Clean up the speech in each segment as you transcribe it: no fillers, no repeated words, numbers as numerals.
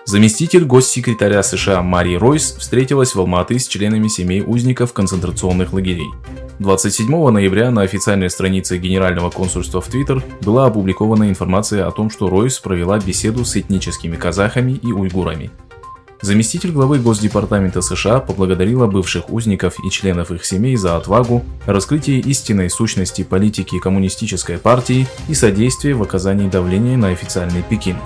Заместитель госсекретаря США Мари Ройс встретилась в Алма-Аты с членами семей узников концентрационных лагерей. 27 ноября на официальной странице Генерального консульства в Твиттер была опубликована информация о том, что Ройс провела беседу с этническими казахами и уйгурами. Заместитель главы Госдепартамента США поблагодарила бывших узников и членов их семей за отвагу, раскрытие истинной сущности политики Коммунистической партии и содействие в оказании давления на официальный Пекин.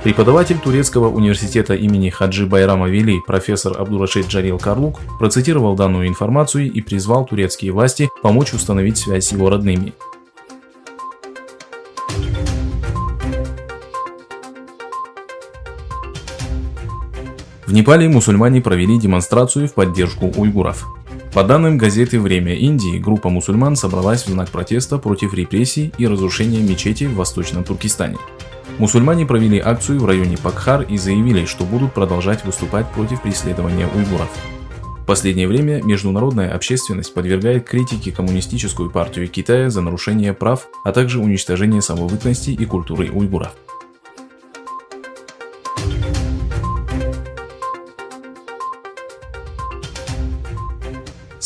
Преподаватель турецкого университета имени Хаджи Байрама Вели профессор Абдурашид Джалил Карлук процитировал данную информацию и призвал турецкие власти помочь установить связь с его родными. В Непале мусульмане провели демонстрацию в поддержку уйгуров. По данным газеты «Время Индии», группа мусульман собралась в знак протеста против репрессий и разрушения мечети в Восточном Туркестане. Мусульмане провели акцию в районе Пакхар и заявили, что будут продолжать выступать против преследования уйгуров. В последнее время международная общественность подвергает критике Коммунистическую партию Китая за нарушение прав, а также уничтожение самобытности и культуры уйгуров.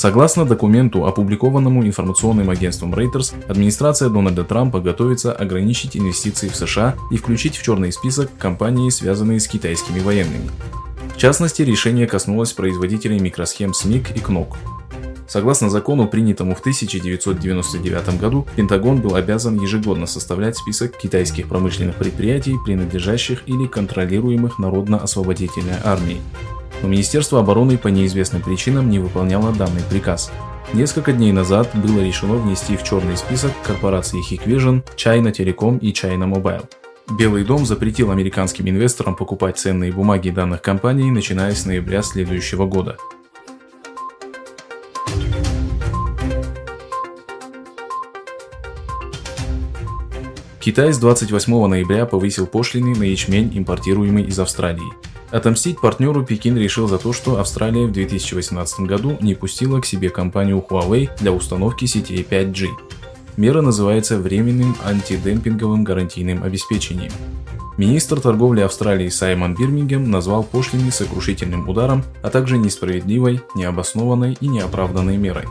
Согласно документу, опубликованному информационным агентством Reuters, администрация Дональда Трампа готовится ограничить инвестиции в США и включить в черный список компании, связанные с китайскими военными. В частности, решение коснулось производителей микросхем SMIC и KNOC. Согласно закону, принятому в 1999 году, Пентагон был обязан ежегодно составлять список китайских промышленных предприятий, принадлежащих или контролируемых Народно-освободительной армией. Но Министерство обороны по неизвестным причинам не выполняло данный приказ. Несколько дней назад было решено внести в черный список корпорации Hikvision, China Telecom и China Mobile. Белый дом запретил американским инвесторам покупать ценные бумаги данных компаний, начиная с ноября следующего года. Китай с 28 ноября повысил пошлины на ячмень, импортируемый из Австралии. Отомстить партнеру Пекин решил за то, что Австралия в 2018 году не пустила к себе компанию Huawei для установки сетей 5G. Мера называется временным антидемпинговым гарантийным обеспечением. Министр торговли Австралии Саймон Бирмингем назвал пошлины сокрушительным ударом, а также несправедливой, необоснованной и неоправданной мерой.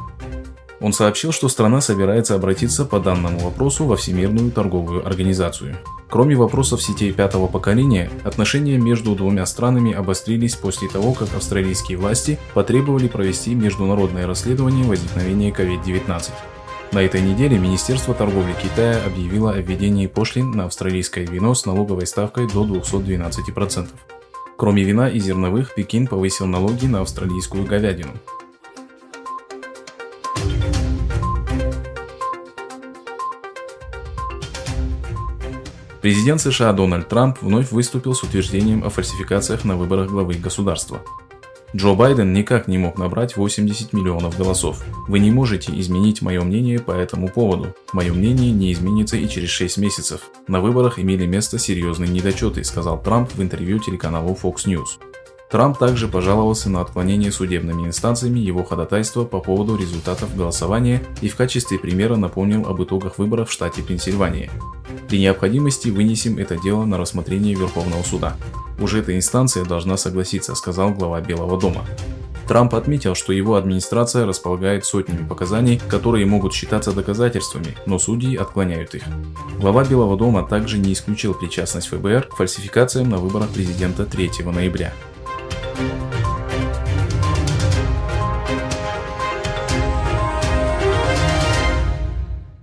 Он сообщил, что страна собирается обратиться по данному вопросу во Всемирную торговую организацию. Кроме вопросов сетей пятого поколения, отношения между двумя странами обострились после того, как австралийские власти потребовали провести международное расследование возникновения COVID-19. На этой неделе Министерство торговли Китая объявило о введении пошлин на австралийское вино с налоговой ставкой до 212%. Кроме вина и зерновых, Пекин повысил налоги на австралийскую говядину. Президент США Дональд Трамп вновь выступил с утверждением о фальсификациях на выборах главы государства. Джо Байден никак не мог набрать 80 миллионов голосов. Вы не можете изменить мое мнение по этому поводу. Мое мнение не изменится и через 6 месяцев. На выборах имели место серьезные недочеты, сказал Трамп в интервью телеканалу Fox News. Трамп также пожаловался на отклонение судебными инстанциями его ходатайства по поводу результатов голосования и в качестве примера напомнил об итогах выборов в штате Пенсильвания. При необходимости вынесем это дело на рассмотрение Верховного суда. Уже эта инстанция должна согласиться, сказал глава Белого дома. Трамп отметил, что его администрация располагает сотнями показаний, которые могут считаться доказательствами, но судьи отклоняют их. Глава Белого дома также не исключил причастность ФБР к фальсификациям на выборах президента 3 ноября.